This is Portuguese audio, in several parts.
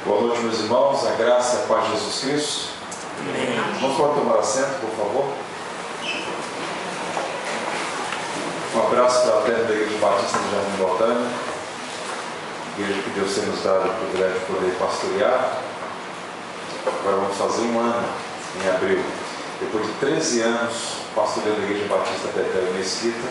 Boa noite, meus irmãos, a graça e a paz de Jesus Cristo. Amém. Vamos pode tomar assento, por favor. Um abraço fraterno da Igreja Batista do Jardim Botânico, igreja que Deus tem nos dado o privilégio de poder pastorear. Agora vamos fazer um ano em abril. Depois de 13 anos pastoreando a Igreja Batista Betel Mesquita,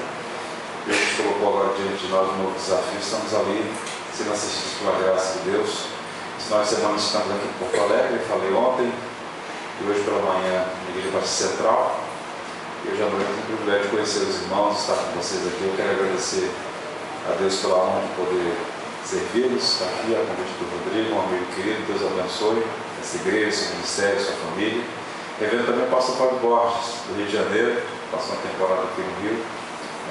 Deus nos colocou agora diante de nós um novo desafio. Estamos ali sendo assistidos pela graça de Deus. Esse final de semana estamos aqui em Porto Alegre, falei ontem, e hoje pela manhã na Igreja Batista Central. E hoje à noite tenho o privilégio de conhecer os irmãos, estar com vocês aqui. Eu quero agradecer a Deus pela honra de poder servi-los. Está aqui a convite do Rodrigo, um amigo querido. Deus abençoe essa igreja, esse ministério, sua família. Revendo também o pastor Fábio Borges, do Rio de Janeiro, passou uma temporada aqui no Rio,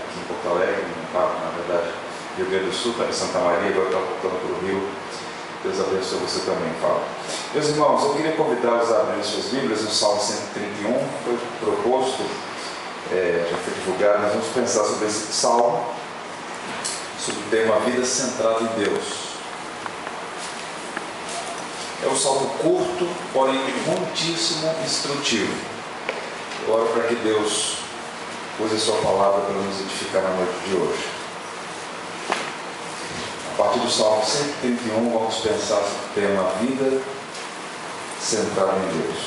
aqui em Porto Alegre, na verdade, Rio Grande do Sul, está em Santa Maria, agora está voltando para o Rio. Deus abençoe você também, Fábio. Meus irmãos, eu queria convidá-los a abrir suas Bíblias no Salmo 131, foi proposto, já foi divulgado. Nós vamos pensar sobre esse salmo, sobre o tema Vida Centrada em Deus. É um salmo curto, porém muitíssimo instrutivo. Eu oro para que Deus use a sua palavra para nos edificar na noite de hoje. A partir do Salmo 131, vamos pensar sobre o tema Vida Centrada em Deus.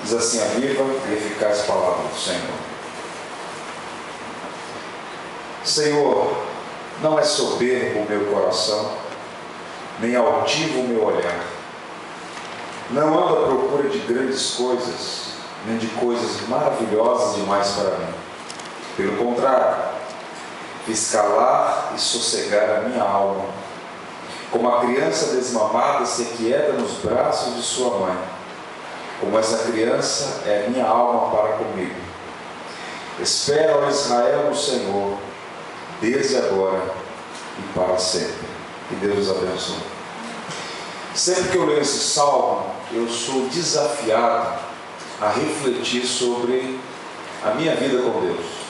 Diz assim a viva e eficaz palavra do Senhor. Senhor, não é soberbo o meu coração, nem altivo o meu olhar. Não ando à procura de grandes coisas, nem de coisas maravilhosas demais para mim. Pelo contrário, fiz calar e sossegar a minha alma, como a criança desmamada se aquieta nos braços de sua mãe. Como essa criança é a minha alma para comigo. Espera, ó Israel, no Senhor, desde agora e para sempre. Que Deus os abençoe. Sempre que eu leio esse salmo, eu sou desafiado a refletir sobre a minha vida com Deus.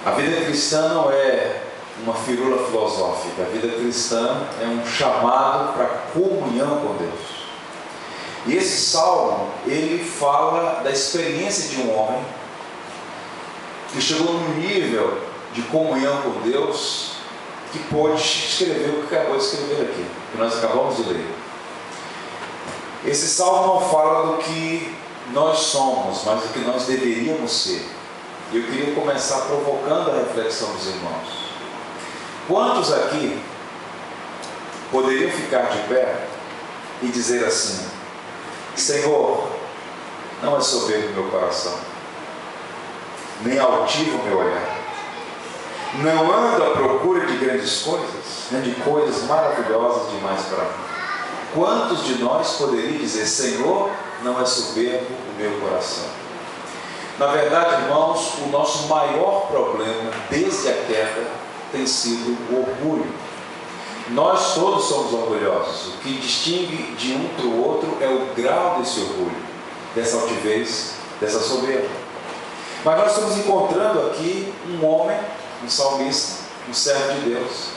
A vida cristã não é uma firula filosófica. A vida cristã é um chamado para comunhão com Deus. E esse salmo, ele fala da experiência de um homem que chegou num nível de comunhão com Deus que pôde escrever o que acabou de escrever aqui, que nós acabamos de ler. Esse salmo não fala do que nós somos, mas do que nós deveríamos ser. Eu queria começar provocando a reflexão dos irmãos. Quantos aqui poderiam ficar de pé e dizer assim: Senhor, não é soberbo o meu coração, nem altivo o meu olhar. Não ando à procura de grandes coisas, nem de coisas maravilhosas demais para mim. Quantos de nós poderiam dizer: Senhor, não é soberbo o meu coração? Na verdade, irmãos, o nosso maior problema desde a queda tem sido o orgulho. Nós todos somos orgulhosos. O que distingue de um para o outro é o grau desse orgulho, dessa altivez, dessa soberba. Mas nós estamos encontrando aqui um homem, um salmista, um servo de Deus,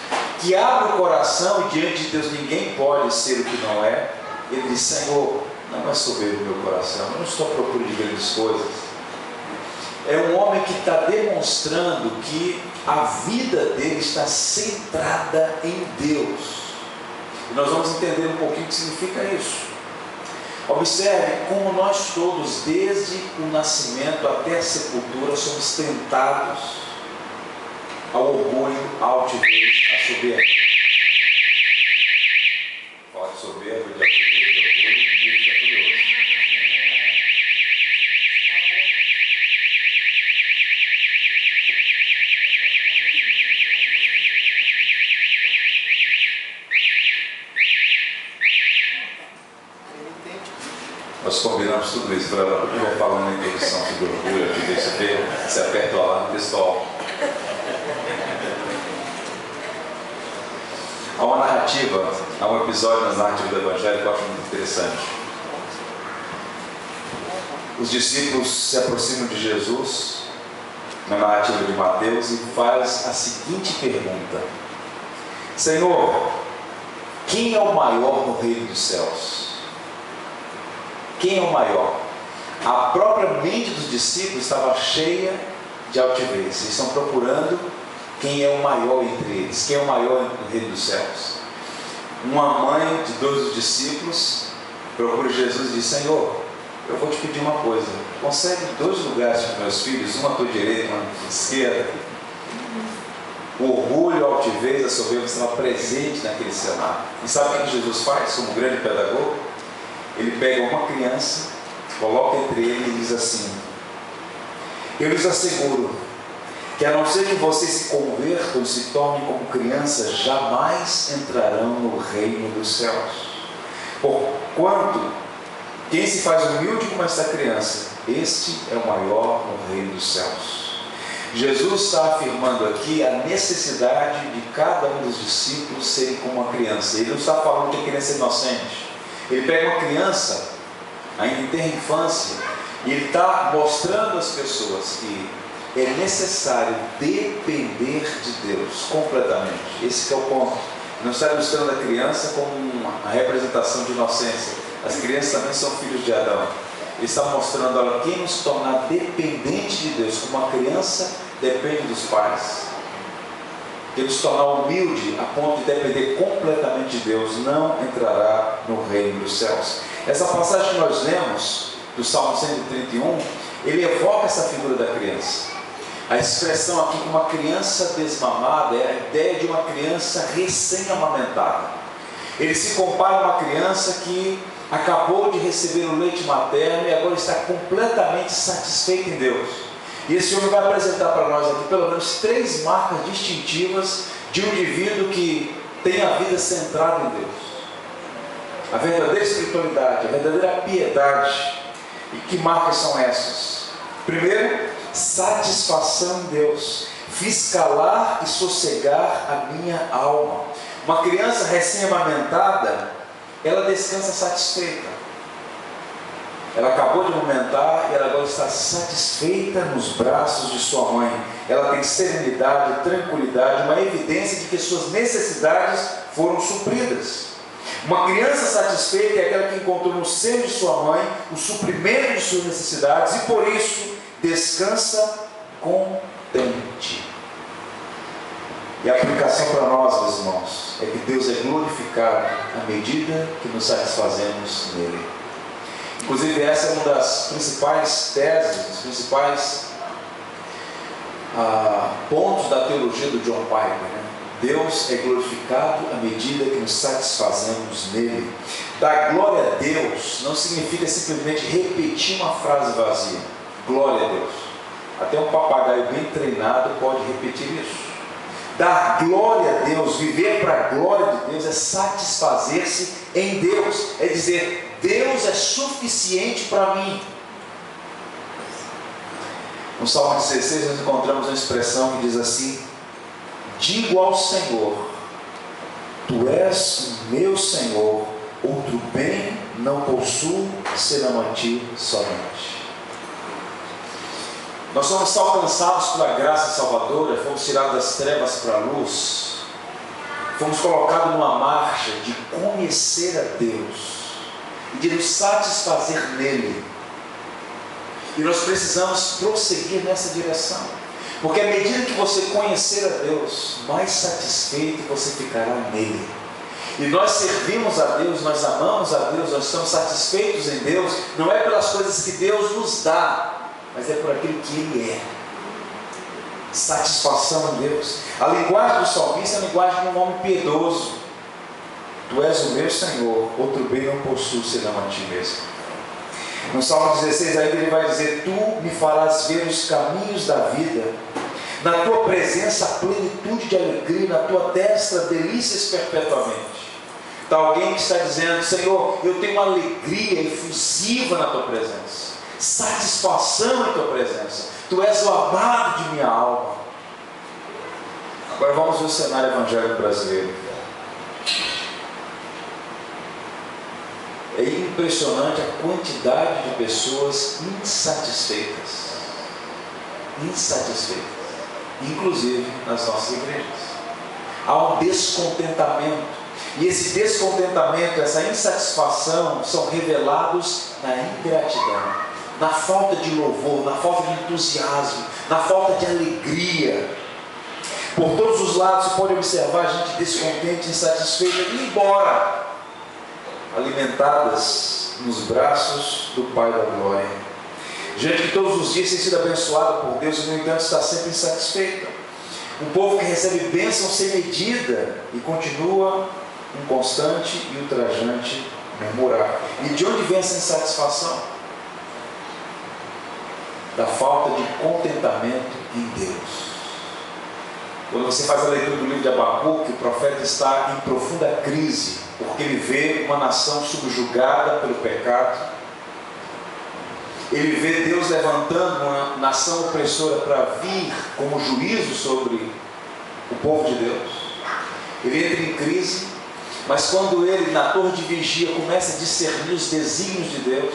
que abre o coração e diante de Deus ninguém pode ser o que não é. Ele diz: Senhor, não é soberbo o meu coração, eu não estou à procura de grandes coisas. É um homem que está demonstrando que a vida dele está centrada em Deus. E nós vamos entender um pouquinho o que significa isso. Observe como nós todos, desde o nascimento até a sepultura, somos tentados ao orgulho, à altivez, à soberba. Fala de soberba, de altivez, de orgulho, de orgulho. Nós combinamos tudo isso. Eu vou falando na introdução sobre orgulho, aqui deixa ver se aperta o alarme pessoal. Há uma narrativa, há um episódio nas narrativas do Evangelho que eu acho muito interessante. Os discípulos se aproximam de Jesus, na narrativa de Mateus, e faz a seguinte pergunta: Senhor, quem é o maior no reino dos céus? Quem é o maior? A própria mente dos discípulos estava cheia de altivez. Eles estão procurando quem é o maior entre eles, quem é o maior no reino dos céus. Uma mãe de 2 discípulos procura Jesus e diz: Senhor, eu vou te pedir uma coisa, concede 2 lugares para meus filhos, uma à tua direita, uma à tua esquerda. O orgulho, a altivez, a soberba estava presente naquele cenário. E sabe o que Jesus faz como grande pedagogo? Ele pega uma criança, coloca entre eles e diz assim: eu lhes asseguro que a não ser que vocês se convertam e se tornem como crianças, jamais entrarão no reino dos céus. Porquanto quem se faz humilde como esta criança, este é o maior no reino dos céus. Jesus está afirmando aqui a necessidade de cada um dos discípulos serem como uma criança. Ele não está falando de criança inocente. Ele pega uma criança, ainda em terra infância, e ele está mostrando às pessoas que é necessário depender de Deus completamente. Esse que é o ponto. Não está ilustrando a criança como uma representação de inocência. As crianças também são filhos de Adão. Ele está mostrando, olha, quem nos tornar dependente de Deus, como uma criança depende dos pais, quem nos tornar humilde a ponto de depender completamente de Deus, não entrará no reino dos céus. Essa passagem que nós lemos, do Salmo 131, ele evoca essa figura da criança. A expressão aqui como uma criança desmamada é a ideia de uma criança recém-amamentada. Ele se compara a uma criança que acabou de receber o leite materno e agora está completamente satisfeito em Deus. E esse homem vai apresentar para nós aqui pelo menos 3 marcas distintivas de um indivíduo que tem a vida centrada em Deus. A verdadeira espiritualidade, a verdadeira piedade. E que marcas são essas? Primeiro, satisfação em Deus. Fiz calar e sossegar a minha alma. Uma criança recém-amamentada, ela descansa satisfeita. Ela acabou de amamentar e ela agora está satisfeita nos braços de sua mãe. Ela tem serenidade, tranquilidade, uma evidência de que suas necessidades foram supridas. Uma criança satisfeita é aquela que encontrou no seio de sua mãe o suprimento de suas necessidades e por isso descansa contente. E a aplicação para nós, meus irmãos, é que Deus é glorificado à medida que nos satisfazemos nele. Inclusive essa é uma das principais teses, dos principais pontos da teologia do John Piper, né? Deus é glorificado à medida que nos satisfazemos nele. Dar glória a Deus não significa simplesmente repetir uma frase vazia. Glória a Deus. Até um papagaio bem treinado pode repetir isso. Dar glória a Deus, viver para a glória de Deus, é satisfazer-se em Deus. É dizer, Deus é suficiente para mim. No Salmo 16 nós encontramos uma expressão que diz assim: digo ao Senhor, Tu és o meu Senhor, outro bem não possuo, senão a Ti somente. Nós somos alcançados pela graça salvadora, fomos tirados das trevas para a luz, fomos colocados numa marcha de conhecer a Deus e de nos satisfazer nele. E nós precisamos prosseguir nessa direção, porque à medida que você conhecer a Deus, mais satisfeito você ficará nele. E nós servimos a Deus, nós amamos a Deus, nós estamos satisfeitos em Deus, não é pelas coisas que Deus nos dá, mas é por aquilo que Ele é. Satisfação em Deus. A linguagem do salmista é a linguagem de um homem piedoso. Tu és o meu Senhor, outro bem não possuo senão a Ti mesmo. No Salmo 16 ainda ele vai dizer: Tu me farás ver os caminhos da vida, na Tua presença a plenitude de alegria, na Tua destra delícias perpetuamente. Está alguém que está dizendo: Senhor, eu tenho uma alegria efusiva na Tua presença, satisfação em Tua presença, Tu és o amado de minha alma. Agora vamos ver o cenário evangélico brasileiro. É impressionante a quantidade de pessoas insatisfeitas, inclusive nas nossas igrejas. há um descontentamento. E esse descontentamento, essa insatisfação são revelados na ingratidão, na falta de louvor, na falta de entusiasmo, na falta de alegria. Por todos os lados você pode observar a gente descontente, insatisfeita, indo embora, alimentadas nos braços do Pai da Glória. Gente que todos os dias tem sido abençoada por Deus e no entanto está sempre insatisfeita. Um povo que recebe bênção sem medida e continua inconstante e ultrajante murmurar. E de onde vem essa insatisfação? Da falta de contentamento em Deus. Quando você faz a leitura do livro de Abacuque, o profeta está em profunda crise, porque ele vê uma nação subjugada pelo pecado. Ele vê Deus levantando uma nação opressora para vir como juízo sobre o povo de Deus. Ele entra em crise, mas quando ele, na torre de vigia, começa a discernir os desígnios de Deus,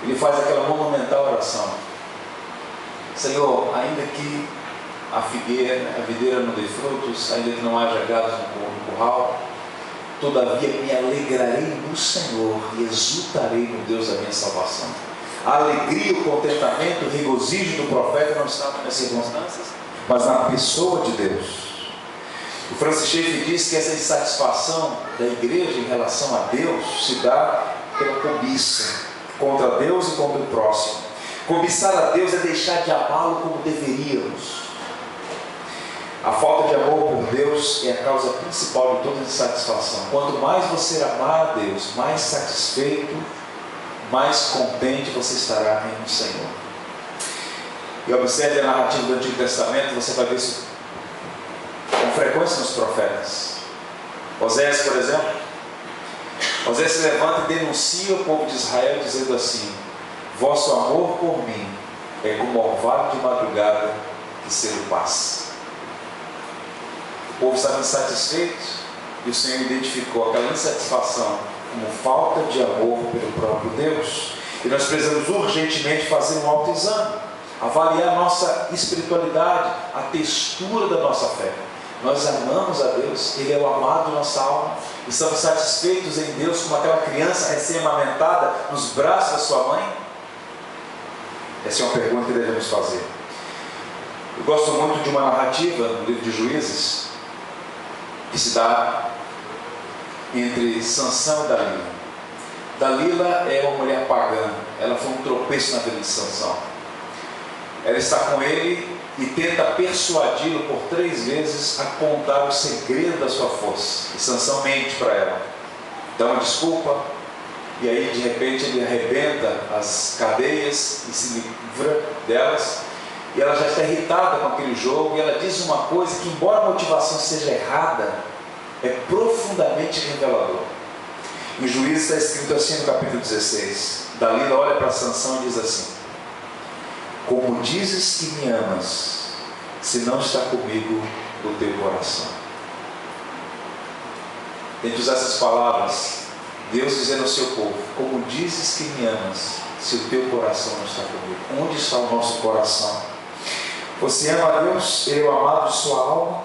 ele faz aquela monumental oração: Senhor, ainda que a videira não dê frutos, ainda que não haja gados no curral, todavia me alegrarei no Senhor e exultarei no Deus da minha salvação. A alegria, o contentamento, o regozijo do profeta não estavam nas circunstâncias, mas na pessoa de Deus. O Francis Schaeffer diz que essa insatisfação da igreja em relação a Deus se dá pela cobiça contra Deus e contra o próximo. Cobiçar a Deus é deixar de amá-lo como deveríamos. A falta de amor por Deus é a causa principal de toda insatisfação. Quanto mais você amar a Deus, mais satisfeito, mais contente você estará no Senhor. E observe a narrativa do Antigo Testamento, você vai ver isso com frequência nos profetas. Osés, por exemplo, Osés se levanta e denuncia o povo de Israel dizendo assim: vosso amor por mim é como orvalho de madrugada que cedo passa. O povo estava insatisfeito e o Senhor identificou aquela insatisfação como falta de amor pelo próprio Deus. E nós precisamos urgentemente fazer um autoexame, avaliar a nossa espiritualidade, a textura da nossa fé. Nós amamos a Deus, Ele é o amado de nossa alma, estamos satisfeitos em Deus como aquela criança recém-amamentada nos braços da sua mãe? Essa é uma pergunta que devemos fazer. Eu gosto muito de uma narrativa no livro de Juízes, que se dá entre Sansão e Dalila. Dalila é uma mulher pagã, ela foi um tropeço na vida de Sansão. Ela está com ele e tenta persuadi-lo por 3 vezes a contar o segredo da sua força. E Sansão mente para ela, dá uma desculpa, e aí de repente ele arrebenta as cadeias e se livra delas. E ela já está irritada com aquele jogo, e ela diz uma coisa que, embora a motivação seja errada, é profundamente revelador. Em Juízes está escrito assim no capítulo 16. Dalila olha para Sansão e diz assim: como dizes que me amas, se não está comigo o teu coração. Tem que usar essas palavras, Deus dizendo ao seu povo: como dizes que me amas, se o teu coração não está comigo. Onde está o nosso coração? Você ama a Deus? Ele é o amado de sua alma?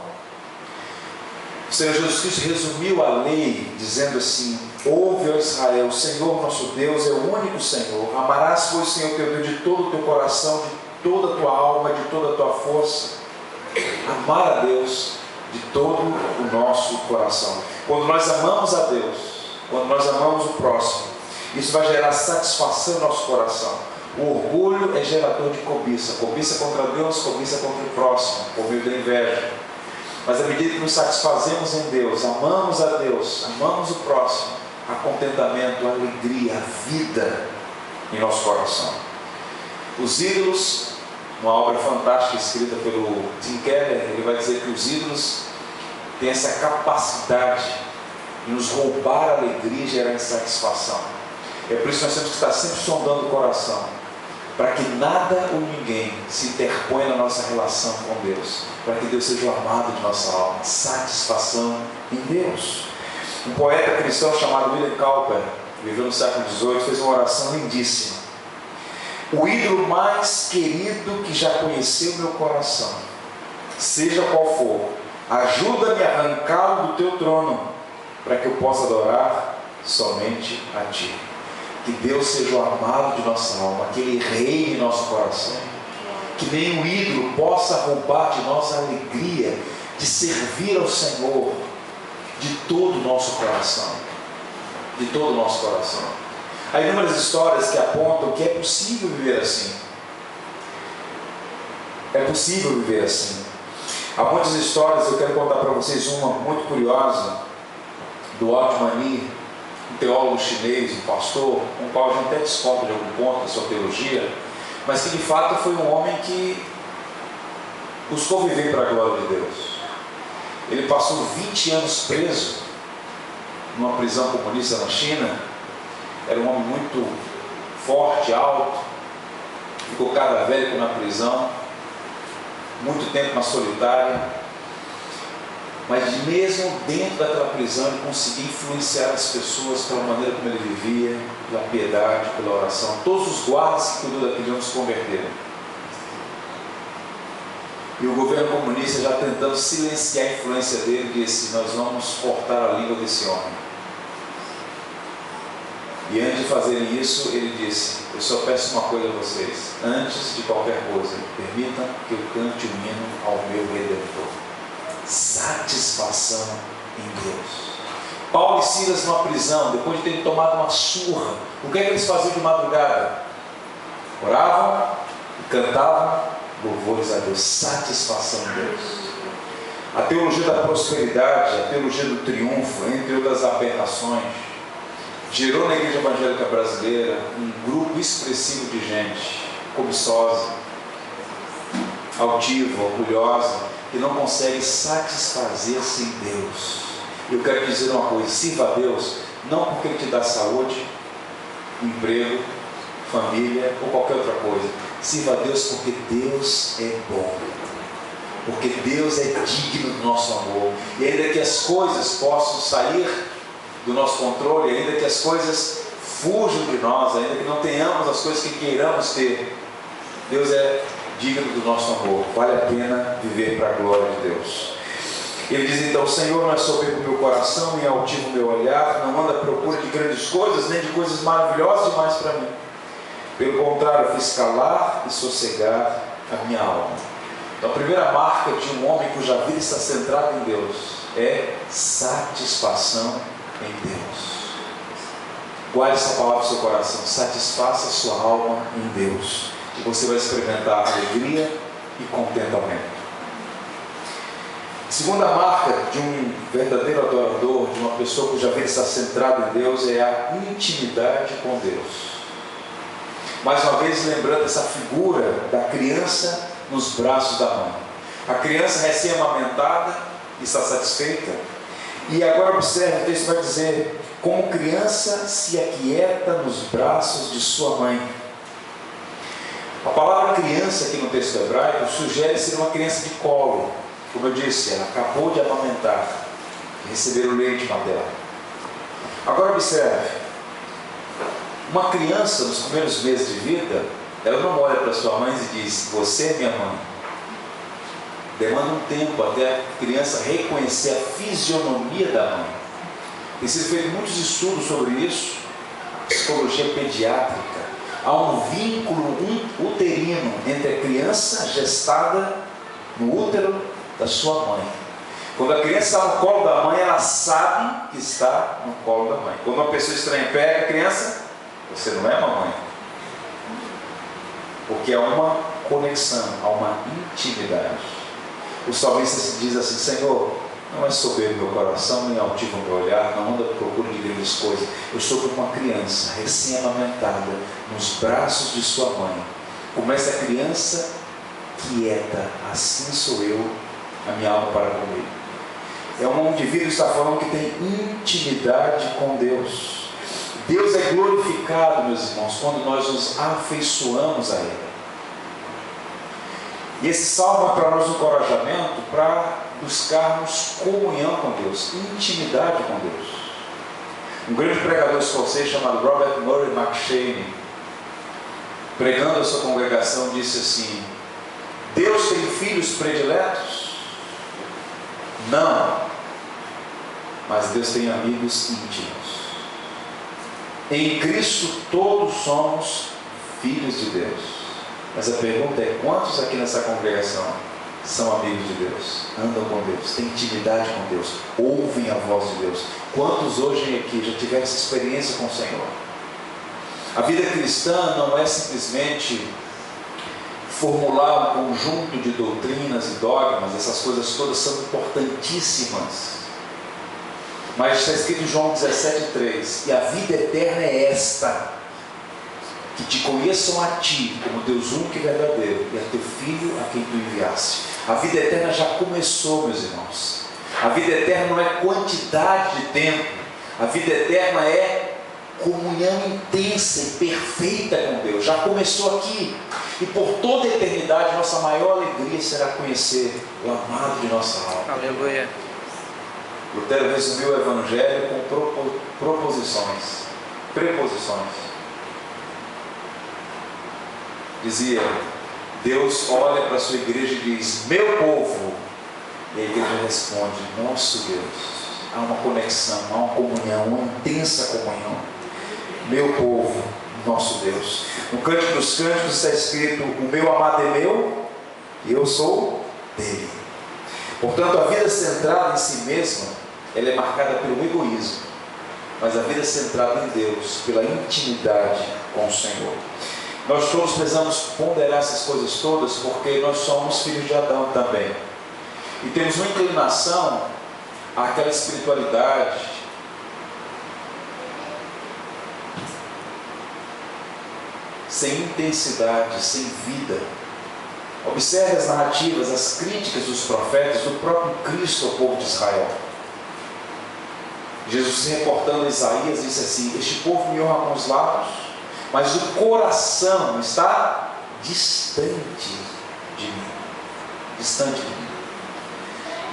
O Senhor Jesus Cristo resumiu a lei dizendo assim: ouve, ó Israel, o Senhor nosso Deus é o único Senhor. Amarás, pois, o Senhor teu Deus de todo o teu coração, de toda a tua alma, de toda a tua força. Amar a Deus de todo o nosso coração. Quando nós amamos a Deus, quando nós amamos o próximo, isso vai gerar satisfação no nosso coração. O orgulho é gerador de cobiça. Cobiça contra Deus, cobiça contra o próximo, por meio da inveja. Mas à medida que nos satisfazemos em Deus, amamos a Deus, amamos o próximo, há contentamento, a alegria, a vida em nosso coração. Os ídolos, uma obra fantástica escrita pelo Tim Keller, ele vai dizer que os ídolos têm essa capacidade de nos roubar a alegria e gerar insatisfação. É por isso que nós temos que estar sempre sondando o coração, para que nada ou ninguém se interponha na nossa relação com Deus, para que Deus seja o amado de nossa alma, satisfação em Deus. Um poeta cristão chamado William Cowper, que viveu no século XVIII, fez uma oração lindíssima: o ídolo mais querido que já conheceu meu coração, seja qual for, Ajuda-me a arrancá-lo do teu trono, para que eu possa adorar somente a ti. Que Deus seja o amado de nossa alma, que Ele reine em nosso coração, que nenhum ídolo possa roubar de nós a alegria de servir ao Senhor de todo o nosso coração, de todo o nosso coração. Há inúmeras histórias que apontam que é possível viver assim. É possível viver assim. Há muitas histórias, eu quero contar para vocês uma muito curiosa, do Altmani, um teólogo chinês, um pastor, com o qual a gente até discorda de algum ponto da sua teologia, mas que de fato foi um homem que buscou viver para a glória de Deus. Ele passou 20 anos preso numa prisão comunista na China. Era um homem muito forte, alto, ficou cadavérico na prisão, muito tempo na solitária, mas mesmo dentro daquela prisão ele conseguia influenciar as pessoas pela maneira como ele vivia, pela piedade, pela oração. Todos os guardas que cuidou daquele homem se converteram. E o governo comunista, já tentando silenciar a influência dele, disse: nós vamos cortar a língua desse homem. E antes de fazerem isso, ele disse: eu só peço uma coisa a vocês, antes de qualquer coisa, permitam que eu cante um hino ao meu Redentor. Satisfação em Deus. Paulo e Silas numa prisão, depois de terem tomado uma surra, o que é que eles faziam de madrugada? Oravam e cantavam louvores a Deus. Satisfação em Deus. A teologia da prosperidade, a teologia do triunfo, entre outras aberrações, gerou na igreja evangélica brasileira um grupo expressivo de gente cobiçosa, altiva, orgulhosa, que não consegue satisfazer-se em Deus. Eu quero dizer uma coisa: sirva a Deus não porque Ele te dá saúde, emprego, família ou qualquer outra coisa. Sirva a Deus porque Deus é bom, porque Deus é digno do nosso amor. E ainda que as coisas possam sair do nosso controle, ainda que as coisas fujam de nós, ainda que não tenhamos as coisas que queiramos ter, Deus é digno do nosso amor. Vale a pena viver para a glória de Deus. Ele diz então: o Senhor não é soberbo o meu coração, nem altivo o meu olhar, não anda à procura de grandes coisas, nem de coisas maravilhosas demais para mim. Pelo contrário, fiz calar e sossegar a minha alma. Então a primeira marca de um homem cuja vida está centrada em Deus é satisfação em Deus. Guarde essa palavra no seu coração: satisfaça a sua alma em Deus, e você vai experimentar alegria e contentamento. Segunda marca de um verdadeiro adorador, de uma pessoa cuja vida está centrada em Deus, é a intimidade com Deus. Mais uma vez, lembrando essa figura da criança nos braços da mãe. A criança recém-amamentada está satisfeita. E agora observe, o texto vai dizer: como criança se aquieta nos braços de sua mãe. A palavra criança aqui no texto hebraico sugere ser uma criança de colo. Como eu disse, ela acabou de amamentar, de receber o leite materno. Agora observe, uma criança nos primeiros meses de vida, ela não olha para sua mãe e diz: você é minha mãe. Demanda um tempo até a criança reconhecer a fisionomia da mãe. Tem sido feito muitos estudos sobre isso, psicologia pediátrica. Há um vínculo uterino entre a criança gestada no útero da sua mãe. Quando a criança está no colo da mãe, ela sabe que está no colo da mãe. Quando uma pessoa estranha pega a criança, você não é mamãe. Porque há uma conexão, há uma intimidade. O salmista diz assim: Senhor, não é soberbo meu coração, nem altivo meu olhar, não anda à procura de grandes coisas. Eu sou como uma criança recém-amamentada nos braços de sua mãe. Como essa criança quieta, assim sou eu, a minha alma para comigo. É um indivíduo que está falando que tem intimidade com Deus. Deus é glorificado, meus irmãos, quando nós nos afeiçoamos a Ele. E esse salmo é para nós um encorajamento para buscarmos comunhão com Deus, intimidade com Deus. Um grande pregador escocês chamado Robert Murray McCheyne, pregando a sua congregação, disse assim: Deus tem filhos prediletos? Não. Mas Deus tem amigos íntimos. Em Cristo todos somos filhos de Deus. Mas a pergunta é: quantos aqui nessa congregação são amigos de Deus? Andam com Deus, têm intimidade com Deus, ouvem a voz de Deus? Quantos hoje aqui já tiveram essa experiência com o Senhor? A vida cristã não é simplesmente formular um conjunto de doutrinas e dogmas. Essas coisas todas são importantíssimas. Mas está escrito em João 17,3: e a vida eterna é esta, que te conheçam a ti como Deus único e verdadeiro, e a teu Filho a quem tu enviaste. A vida eterna já começou, meus irmãos. A vida eterna não é quantidade de tempo. A vida eterna é comunhão intensa e perfeita com Deus. Já começou aqui. E por toda a eternidade, nossa maior alegria será conhecer o amado de nossa alma. Aleluia. Lutero resumiu o Evangelho com preposições. Dizia: Deus olha para a sua igreja e diz: meu povo. E a igreja responde: nosso Deus. Há uma conexão, há uma comunhão, uma intensa comunhão. Meu povo, nosso Deus. No Cântico dos Cânticos está escrito: o meu amado é meu e eu sou dele. Portanto, a vida centrada em si mesma, ela é marcada pelo egoísmo. Mas a vida centrada em Deus, pela intimidade com o Senhor. Nós todos precisamos ponderar essas coisas todas, porque nós somos filhos de Adão também. E temos uma inclinação àquela espiritualidade sem intensidade, sem vida. Observe as narrativas, as críticas dos profetas, do próprio Cristo ao povo de Israel. Jesus, se reportando a Isaías, disse assim: este povo me honra com os lábios, mas o coração está distante de mim. Distante de mim.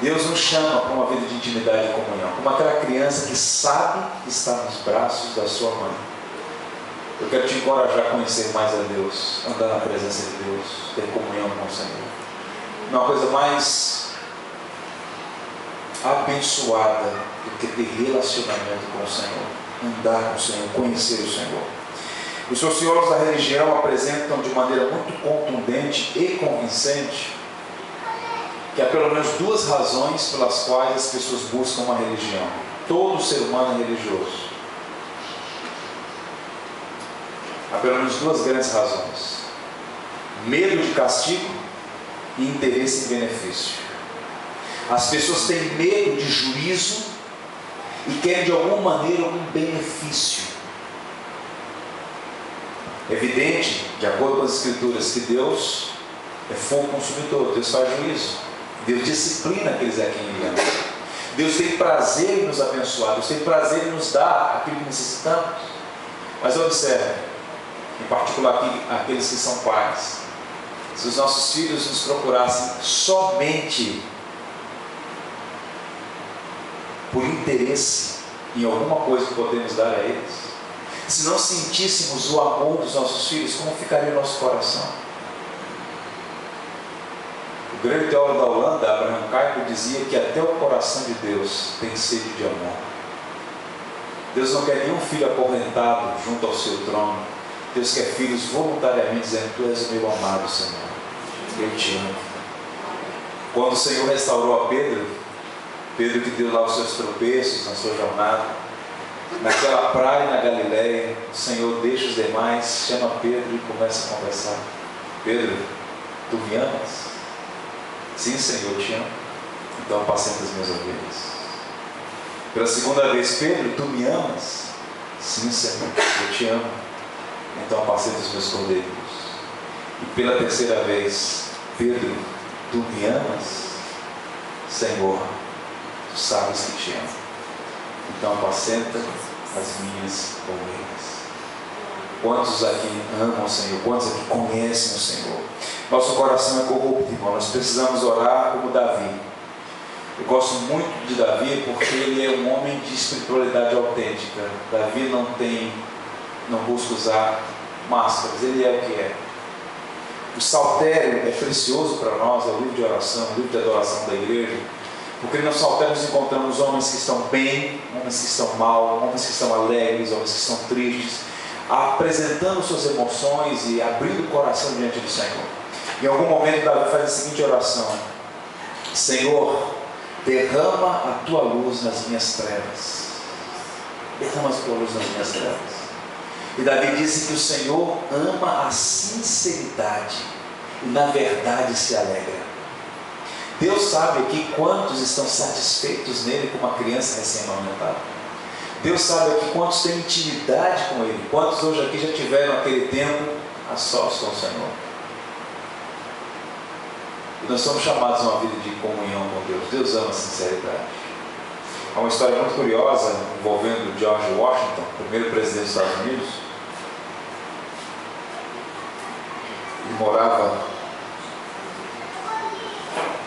Deus nos chama para uma vida de intimidade e comunhão, como aquela criança que sabe estar nos braços da sua mãe. Eu quero te encorajar a conhecer mais a Deus, andar na presença de Deus, ter comunhão com o Senhor. Não há coisa mais abençoada do que ter relacionamento com o Senhor, andar com o Senhor, conhecer o Senhor. Os sociólogos da religião apresentam de maneira muito contundente e convincente que há pelo menos duas razões pelas quais as pessoas buscam uma religião. Todo ser humano é religioso. Há pelo menos duas grandes razões: medo de castigo e interesse em benefício. As pessoas têm medo de juízo e querem de alguma maneira um benefício. É evidente, de acordo com as Escrituras, que Deus é fogo consumidor. Deus faz juízo. Deus disciplina aqueles a quem Ele ama. Deus tem prazer em nos abençoar. Deus tem prazer em nos dar aquilo que necessitamos. Mas observe, em particular aqueles que são pais, se os nossos filhos nos procurassem somente por interesse em alguma coisa que podemos dar a eles, se não sentíssemos o amor dos nossos filhos, como ficaria o nosso coração? O grande teólogo da Holanda, Abraham Kuyper, dizia que até o coração de Deus tem sede de amor. Deus não quer nenhum filho acorrentado junto ao seu trono. Deus quer filhos voluntariamente dizendo: tu és o meu amado, Senhor, eu te amo. Quando o Senhor restaurou a Pedro que deu lá os seus tropeços na sua jornada, naquela praia na Galileia, o Senhor deixa os demais, chama Pedro e começa a conversar. Pedro, tu me amas? Sim, Senhor, eu te amo. Então apacenta as minhas ovelhas. Pela segunda vez: Pedro, tu me amas? Sim, Senhor, eu te amo. Então apacenta os meus cordeiros. E pela terceira vez: Pedro, tu me amas? Senhor, tu sabes que te amo. Então apacenta as minhas ovelhas. Quantos aqui amam o Senhor? Quantos aqui conhecem o Senhor? Nosso coração é corrupto, irmão. Nós precisamos orar como Davi. Eu gosto muito de Davi porque ele é um homem de espiritualidade autêntica. Davi não busca usar máscaras, ele é o que é. O saltério é precioso para nós, é o livro de oração, o livro de adoração da igreja, Porque nós saltamos e encontramos homens que estão bem, homens que estão mal, homens que estão alegres, homens que estão tristes, apresentando suas emoções e abrindo o coração diante do Senhor. Em algum momento Davi faz a seguinte oração: Senhor, derrama a tua luz nas minhas trevas. Derrama a tua luz nas minhas trevas. E Davi disse que o Senhor ama a sinceridade e na verdade se alegra. Deus sabe aqui quantos estão satisfeitos nele como uma criança recém-amamentada. Deus sabe aqui quantos têm intimidade com ele, quantos hoje aqui já tiveram aquele tempo a sós com o Senhor. E nós somos chamados a uma vida de comunhão com Deus. Deus ama a sinceridade. Há uma história muito curiosa envolvendo George Washington, primeiro presidente dos Estados Unidos. Ele morava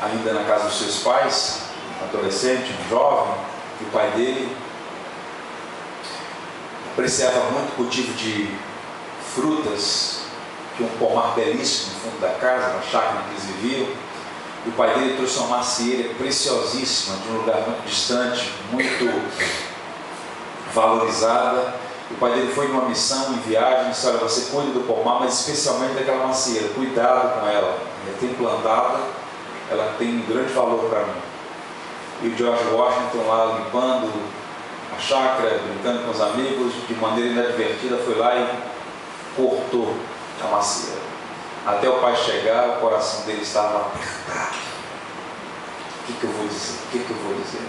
ainda na casa dos seus pais, um adolescente, um jovem, e o pai dele apreciava muito o cultivo de frutas, tinha um pomar belíssimo no fundo da casa, na chácara em que eles viviam. E o pai dele trouxe uma macieira preciosíssima de um lugar muito distante, muito valorizada. O pai dele foi numa missão, em viagem, disse: olha, você cuida do pomar, mas especialmente daquela macieira, cuidado com ela, tem plantada, ela tem um grande valor para mim. E o George Washington lá limpando a chácara, brincando com os amigos, de maneira inadvertida, foi lá e cortou a macieira. Até o pai chegar, o coração dele estava apertado. O que eu vou dizer? O que eu vou dizer?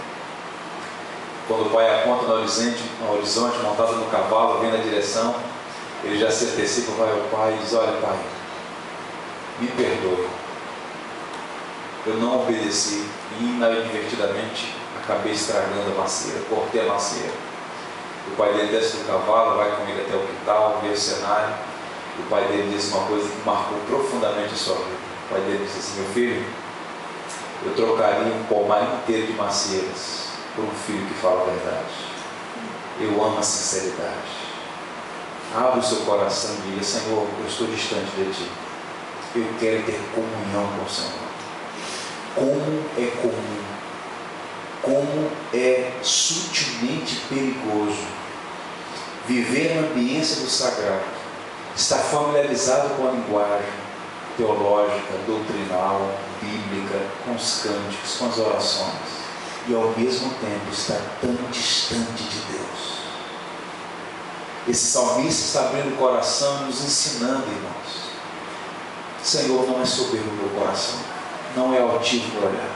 Quando o pai aponta no horizonte, montado no cavalo, vem na direção, ele já se antecipa, vai ao pai e diz: olha, pai, me perdoe. Eu não obedeci e inadvertidamente acabei estragando a macieira, cortei a macieira. O pai dele desce do cavalo, vai com ele até o quintal, vê o cenário. O pai dele disse uma coisa que marcou profundamente a sua vida. O pai dele disse assim: meu filho, eu trocaria um pomar inteiro de macieiras por um filho que fala a verdade. Eu amo a sinceridade. Abra o seu coração e diga: Senhor, eu estou distante de Ti. Eu quero ter comunhão com o Senhor. Como é comum, como é sutilmente perigoso viver na ambiência do sagrado, estar familiarizado com a linguagem teológica, doutrinal, bíblica, com os cânticos, com as orações, e ao mesmo tempo estar tão distante de Deus. Esse salmista está abrindo o coração e nos ensinando, irmãos: Senhor, não é soberbo o meu coração, não é altivo meu olhar.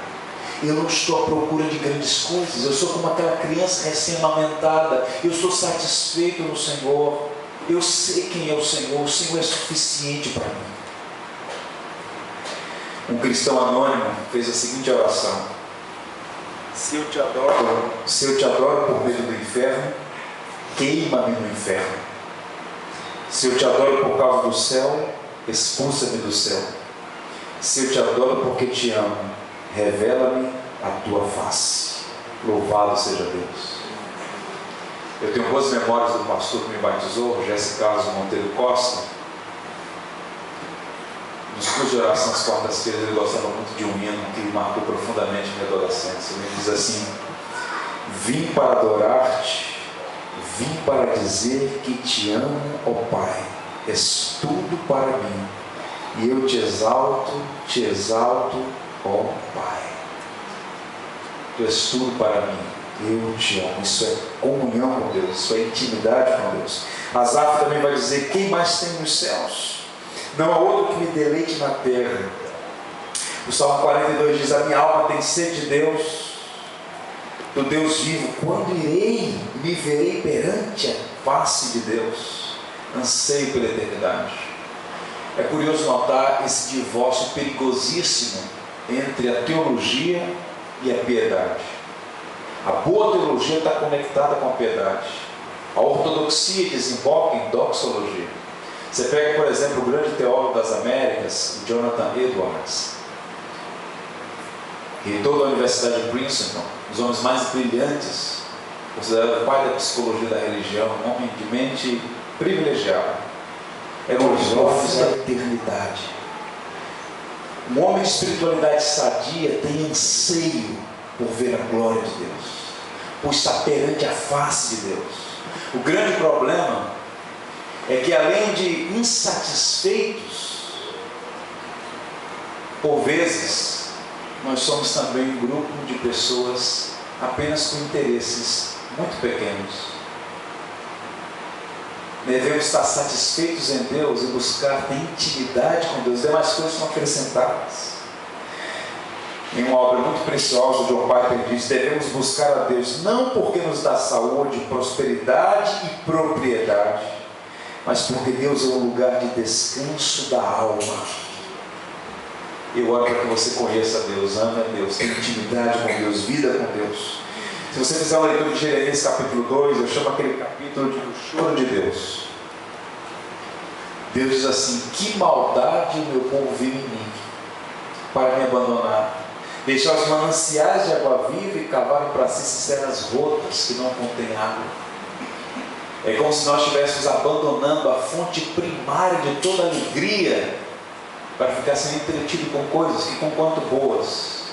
Eu não estou à procura de grandes coisas. Eu sou como aquela criança recém-amamentada. Eu estou satisfeito no Senhor. Eu sei quem é o Senhor é suficiente para mim. Um cristão anônimo fez a seguinte oração: se eu te adoro por medo do inferno, queima-me no inferno. Se eu te adoro por causa do céu, expulsa-me do céu. Se eu te adoro porque te amo, revela-me a tua face. Louvado seja Deus. Eu tenho boas memórias do pastor que me batizou, Jesse Carlos Monteiro Costa. Nos cursos de oração às quartas-feiras, ele gostava muito de um hino que marcou profundamente minha adolescência. Ele diz assim: vim para adorar-te, vim para dizer que te amo, ó Pai, és tudo para mim, e eu te exalto, ó Pai. Tu és tudo para mim, eu te amo. Isso é comunhão com Deus, isso é intimidade com Deus. Asaf também vai dizer: quem mais tem nos céus? Não há outro que me deleite na terra. O Salmo 42 diz: a minha alma tem sede de Deus, do Deus vivo. Quando irei, me verei perante a face de Deus. Anseio pela eternidade. É curioso notar esse divórcio perigosíssimo entre a teologia e a piedade. A boa teologia está conectada com a piedade. A ortodoxia desemboca em doxologia. Você pega, por exemplo, o grande teólogo das Américas, Jonathan Edwards, reitor da Universidade de Princeton, um dos homens mais brilhantes, considerado o pai da psicologia da religião, um homem de mente privilegiada. Era um filósofo da eternidade. Um homem de espiritualidade sadia tem anseio por ver a glória de Deus, por estar perante a face de Deus. O grande problema é que, além de insatisfeitos, por vezes, nós somos também um grupo de pessoas apenas com interesses muito pequenos. Devemos estar satisfeitos em Deus e buscar ter intimidade com Deus. As demais coisas são acrescentadas. Em uma obra muito preciosa, John Piper diz: devemos buscar a Deus não porque nos dá saúde, prosperidade e propriedade, mas porque Deus é um lugar de descanso da alma. Eu oro para que você conheça a Deus, ame a Deus, tenha intimidade com Deus, vida com Deus. Se você fizer uma leitura de Jeremias capítulo 2, eu chamo aquele capítulo de o choro de Deus. Deus diz assim: que maldade o meu povo vive em mim, para me abandonar, deixar os mananciais de água viva e cavarem para si cisternas rotas que não contêm água. É como se nós estivéssemos abandonando a fonte primária de toda alegria, para ficar sendo entretido com coisas que, conquanto boas,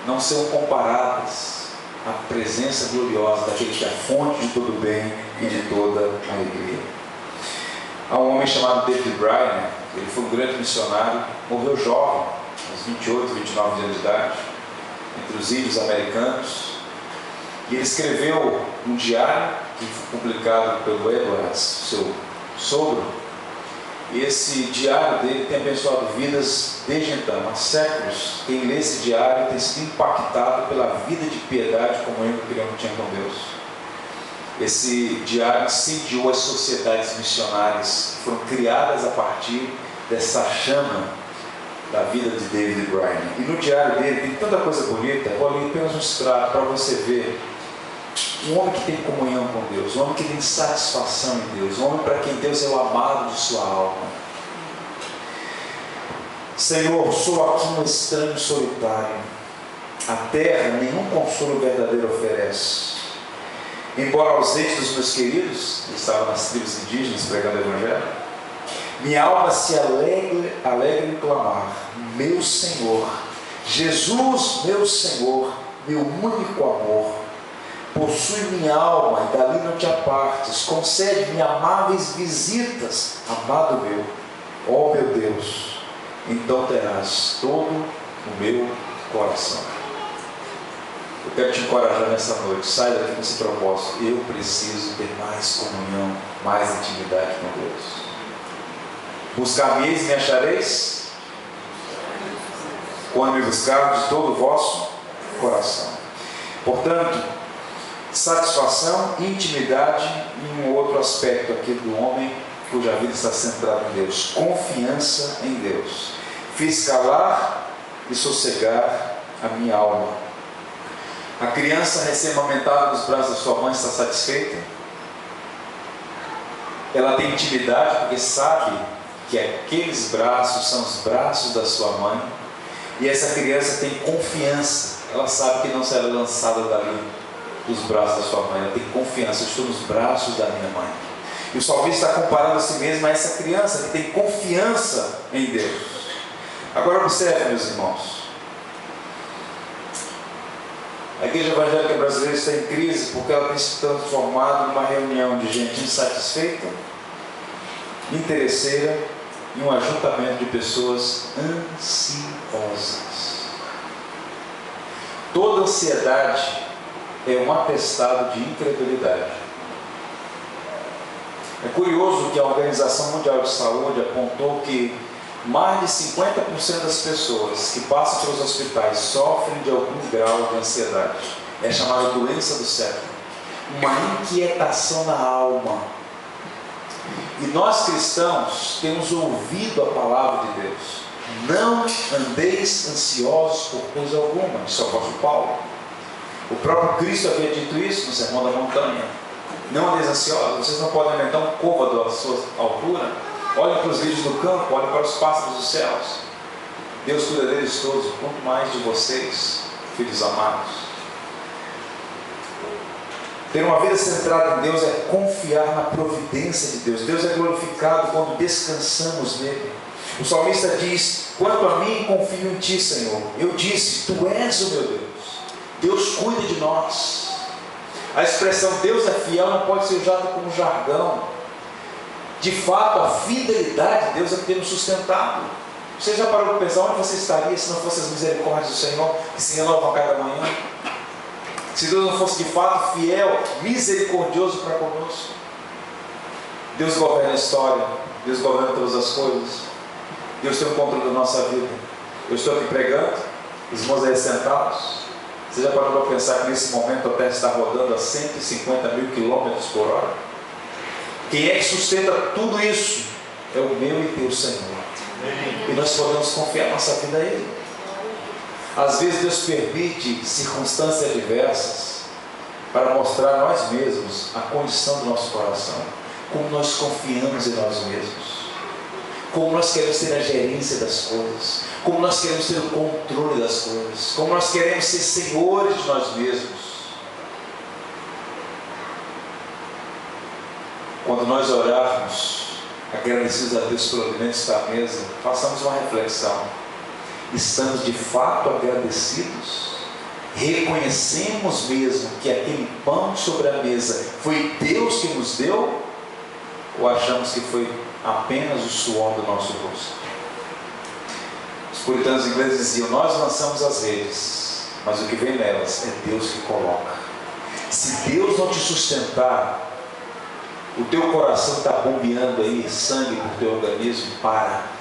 não são comparadas à presença gloriosa daquele que é a fonte de todo bem e de toda alegria. Há um homem chamado David Bryan, ele foi um grande missionário, morreu jovem, aos 28, 29 anos de idade, entre os índios americanos, e ele escreveu um diário que foi publicado pelo Edwards, seu sogro, e esse diário dele tem abençoado vidas desde então, há séculos. Quem lê esse diário tem sido impactado pela vida de piedade, comunhão que ele tinha com Deus. Esse diário incendiou as sociedades missionárias que foram criadas a partir dessa chama da vida de David Bryan. E no diário dele tem tanta coisa bonita. Vou ler apenas um extrato para você ver. Um homem que tem comunhão com Deus, um homem que tem satisfação em Deus, um homem para quem Deus é o amado de sua alma. Senhor, sou aqui um estranho solitário. A terra nenhum consolo verdadeiro oferece. Embora ausente dos meus queridos, eu estava nas tribos indígenas pregando o Evangelho, minha alma se alegra em clamar: meu Senhor, Jesus, meu Senhor, meu único amor, possui minha alma e dali não te apartes, concede-me amáveis visitas, amado meu, ó meu Deus, então terás todo o meu coração. Eu quero te encorajar nessa noite, sai daqui com esse propósito: eu preciso ter mais comunhão, mais intimidade com Deus. Buscar-me-eis e me achareis, quando me buscar de todo o vosso coração. Portanto, satisfação, intimidade e um outro aspecto aqui do homem cuja vida está centrada em Deus: confiança em Deus. Fiz calar e sossegar a minha alma. A criança recém-amamentada nos braços da sua mãe está satisfeita? Ela tem intimidade porque sabe que aqueles braços são os braços da sua mãe, e essa criança tem confiança, ela sabe que não será lançada dali dos braços da sua mãe, ela tem confiança: eu estou nos braços da minha mãe. E o salmista está comparando a si mesmo a essa criança que tem confiança em Deus. Agora observe, meus irmãos, a igreja evangélica brasileira está em crise porque ela tem se transformado numa reunião de gente insatisfeita, interesseira e um ajuntamento de pessoas ansiosas. Toda ansiedade é um atestado de incredulidade. É curioso que a Organização Mundial de Saúde apontou que mais de 50% das pessoas que passam pelos hospitais sofrem de algum grau de ansiedade. É chamada doença do século, uma inquietação na alma. E nós cristãos temos ouvido a palavra de Deus: não andeis ansiosos por coisa alguma. Isso é o apóstolo Paulo. O próprio Cristo havia dito isso no Sermão da Montanha: não andeis ansiosos. Vocês não podem aumentar um côvado à sua altura. Olhem para os lírios do campo, olhem para os pássaros dos céus. Deus cuida deles todos, quanto mais de vocês, filhos amados. Ter uma vida centrada em Deus é confiar na providência de Deus. Deus é glorificado quando descansamos nele. O salmista diz: quanto a mim, confio em ti, Senhor. Eu disse: tu és o meu Deus. Deus cuida de nós. A expressão Deus é fiel não pode ser usada como jargão. De fato, a fidelidade de Deus é que tem nos sustentado. Você já parou para pensar onde você estaria se não fossem as misericórdias do Senhor, que se renovam a cada manhã? Se Deus não fosse de fato fiel, misericordioso para conosco. Deus governa a história, Deus governa todas as coisas, Deus tem o controle da nossa vida. Eu estou aqui pregando, os irmãos aí sentados. Você já parou para pensar que nesse momento a Terra está rodando a 150 mil quilômetros por hora? Quem é que sustenta tudo isso? É o meu e teu Senhor. E nós podemos confiar nossa vida a Ele. Às vezes Deus permite circunstâncias adversas para mostrar a nós mesmos a condição do nosso coração, como nós confiamos em nós mesmos, como nós queremos ter a gerência das coisas, como nós queremos ter o controle das coisas, como nós queremos ser senhores de nós mesmos. Quando nós orarmos agradecidos a Deus pelo alimento que está à mesa, façamos uma reflexão. Estamos de fato agradecidos? Reconhecemos mesmo que aquele pão sobre a mesa foi Deus que nos deu? Ou achamos que foi apenas o suor do nosso rosto? Os puritanos ingleses diziam: nós lançamos as redes, mas o que vem nelas é Deus que coloca. Se Deus não te sustentar, o teu coração está bombeando aí sangue para o teu organismo, para.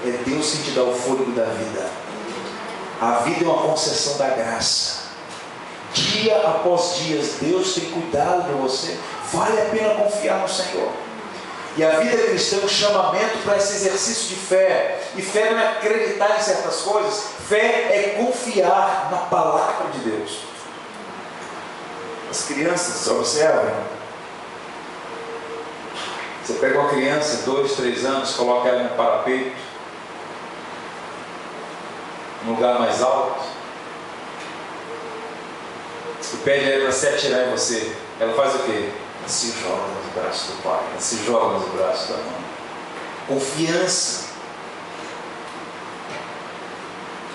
É Deus que te dá o fôlego da vida. A vida é uma concessão da graça. Dia após dia, Deus tem cuidado de você. Vale a pena confiar no Senhor. E a vida cristã é um chamamento para esse exercício de fé. E fé não é acreditar em certas coisas. Fé é confiar na palavra de Deus. As crianças, observem. Você pega uma criança, 2, 3 anos, coloca ela no parapeito, num lugar mais alto, e pede a ela para se atirar em você. Ela faz o quê? Ela se joga nos braços do pai, ela se joga nos braços da mãe. Confiança.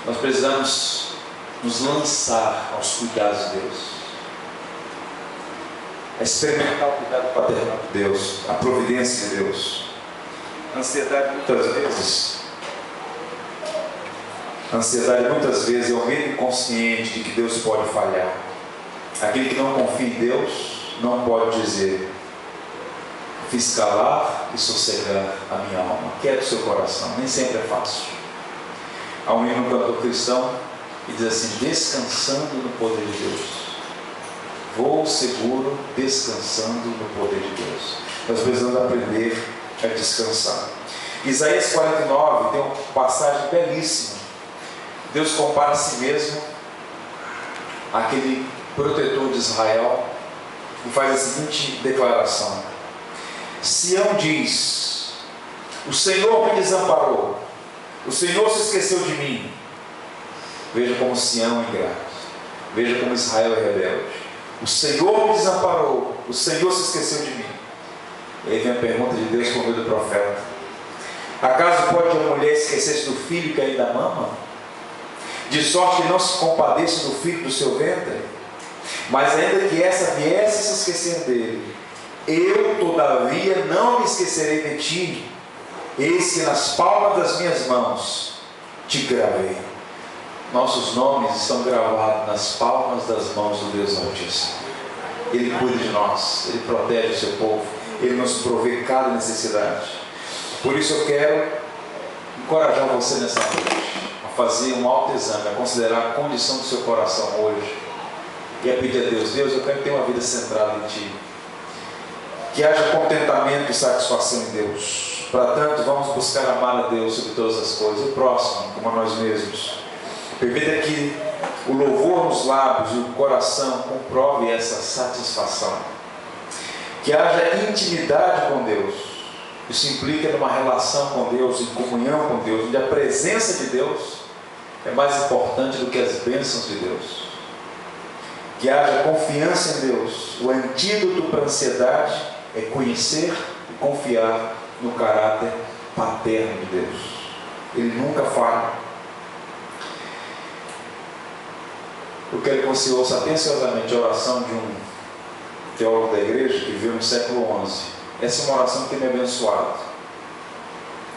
Nós precisamos nos lançar aos cuidados de Deus, a experimentar o cuidado paternal de Deus, a providência de Deus. A ansiedade muitas vezes é o medo inconsciente de que Deus pode falhar. Aquele que não confia em Deus não pode dizer: fiz calar e sossegar a minha alma. Quieta o seu coração. Nem sempre é fácil. Há um hino cantor cristão que diz assim: descansando no poder de Deus. Vou seguro, descansando no poder de Deus. Nós precisamos aprender a descansar. Isaías 49 tem uma passagem belíssima. Deus compara a si mesmo àquele protetor de Israel e faz a seguinte declaração: Sião diz: o Senhor me desamparou, o Senhor se esqueceu de mim. Veja como Sião é ingrato, veja como Israel é rebelde. O Senhor me desamparou, o Senhor se esqueceu de mim. E aí vem a pergunta de Deus por meio do profeta: acaso pode a mulher esquecer-se do filho que ainda mama, de sorte que não se compadeça do filho do seu ventre? Mas ainda que essa viesse a se esquecer dele, eu todavia não me esquecerei de ti. Eis que nas palmas das minhas mãos te gravei. Nossos nomes estão gravados nas palmas das mãos do Deus Altíssimo. Ele cuida de nós, Ele protege o seu povo, Ele nos provê cada necessidade. Por isso eu quero encorajar você nessa noite a fazer um autoexame, a considerar a condição do seu coração hoje e a pedir a Deus: Deus, eu quero ter uma vida centrada em Ti, que haja contentamento e satisfação em Deus. Para tanto, vamos buscar amar a Deus sobre todas as coisas, o próximo como a nós mesmos. Permita que o louvor nos lábios e o coração comprove essa satisfação. Que haja intimidade com Deus. Isso implica numa relação com Deus, em comunhão com Deus, onde a presença de Deus é mais importante do que as bênçãos de Deus. Que haja confiança em Deus. O antídoto para a ansiedade é conhecer e confiar no caráter paterno de Deus. Ele nunca falha. Eu quero que você ouça atenciosamente a oração de um teólogo da igreja que viveu no século XI. Essa é uma oração que tem me abençoado.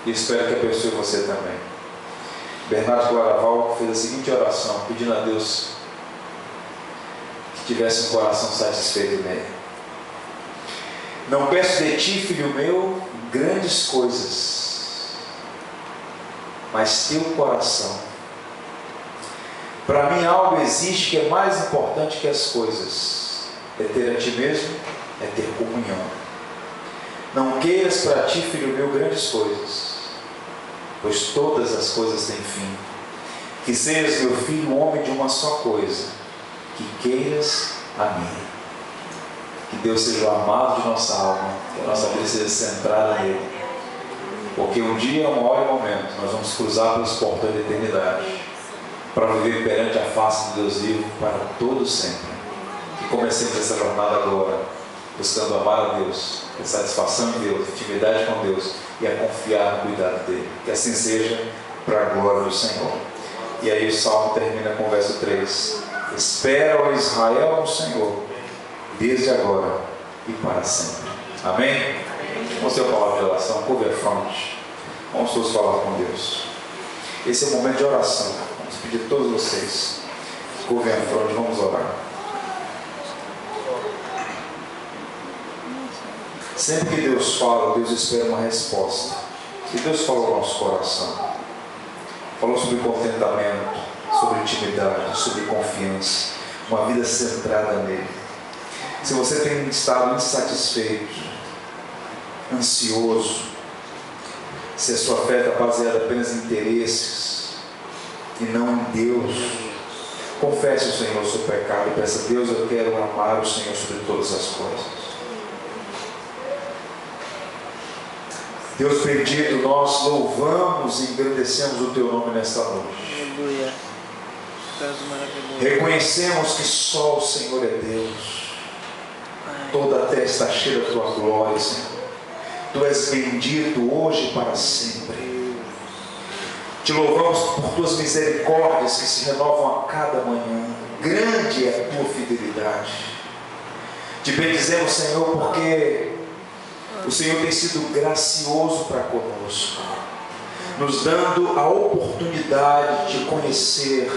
E espero que abençoe você também. Bernardo Claraval fez a seguinte oração, pedindo a Deus que tivesse um coração satisfeito nele. Não peço de ti, filho meu, grandes coisas, mas teu coração. Para mim algo existe que é mais importante que as coisas. É ter a ti mesmo, é ter comunhão. Não queiras para ti, filho meu, grandes coisas, pois todas as coisas têm fim. Que sejas, meu filho, homem de uma só coisa, que queiras a mim. Que Deus seja o amado de nossa alma, que a nossa vida seja centrada nele. Porque um dia, uma hora e um momento, nós vamos cruzar pelos portões da eternidade, para viver perante a face de Deus vivo para todo sempre. Que comecemos essa jornada agora, buscando amar a Deus, ter satisfação em Deus, intimidade com Deus e a confiar no cuidado dele. Que assim seja para a glória do Senhor. E aí o Salmo termina com o verso 3. Espera, ó Israel, no Senhor, desde agora e para sempre. Amém? Vamos ter a palavra de oração, curva a fronte. Vamos todos falar com Deus. Esse é o momento de oração. Vamos pedir a todos vocês, curvem a fronte, vamos orar. Sempre que Deus fala, Deus espera uma resposta. E Deus falou ao nosso coração, falou sobre contentamento, sobre intimidade, sobre confiança, uma vida centrada nele. Se você tem estado insatisfeito, ansioso, se a sua fé está baseada apenas em interesses e não em Deus, confesse ao Senhor o seu pecado e peça a Deus: eu quero amar o Senhor sobre todas as coisas. Deus bendito, nós louvamos e engrandecemos o teu nome nesta noite. Aleluia. Reconhecemos que só o Senhor é Deus. Toda a terra está cheia da tua glória, Senhor. Tu és bendito hoje e para sempre. Te louvamos por tuas misericórdias que se renovam a cada manhã. Grande é a tua fidelidade. Te bendizemos, Senhor, porque o Senhor tem sido gracioso para conosco, nos dando a oportunidade de conhecer.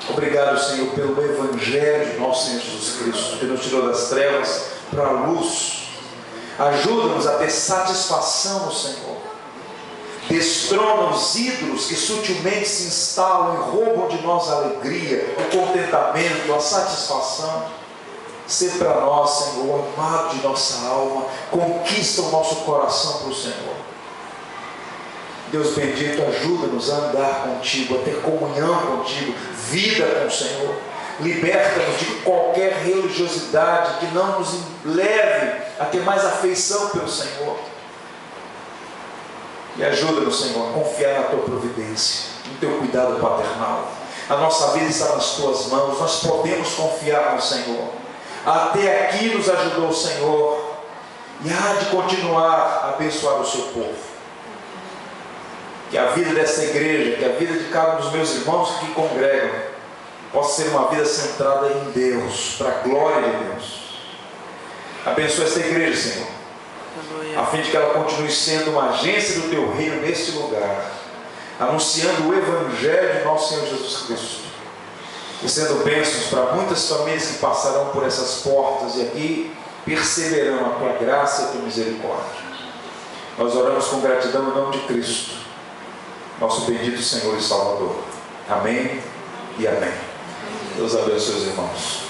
Obrigado, Senhor, pelo Evangelho de nosso Senhor Jesus Cristo, que nos tirou das trevas para a luz. Ajuda-nos a ter satisfação no Senhor. Destrona os ídolos que sutilmente se instalam e roubam de nós a alegria, o contentamento, a satisfação. Sê para nós, Senhor, o amado de nossa alma. Conquista o nosso coração para o Senhor. Deus bendito, ajuda-nos a andar contigo, a ter comunhão contigo, vida com o Senhor. Liberta-nos de qualquer religiosidade que não nos leve a ter mais afeição pelo Senhor. E ajuda-nos, Senhor, a confiar na tua providência, no teu cuidado paternal. A nossa vida está nas tuas mãos, nós podemos confiar no Senhor. Até aqui nos ajudou o Senhor e há de continuar a abençoar o seu povo. Que a vida dessa igreja, que a vida de cada um dos meus irmãos que congregam, possa ser uma vida centrada em Deus, para a glória de Deus. Abençoa esta igreja, Senhor, a fim de que ela continue sendo uma agência do teu reino neste lugar, anunciando o Evangelho de nosso Senhor Jesus Cristo, e sendo bênçãos para muitas famílias que passarão por essas portas e aqui perceberão a tua graça e a tua misericórdia. Nós oramos com gratidão em nome de Cristo, nosso bendito Senhor e Salvador. Amém e amém. Deus abençoe os irmãos.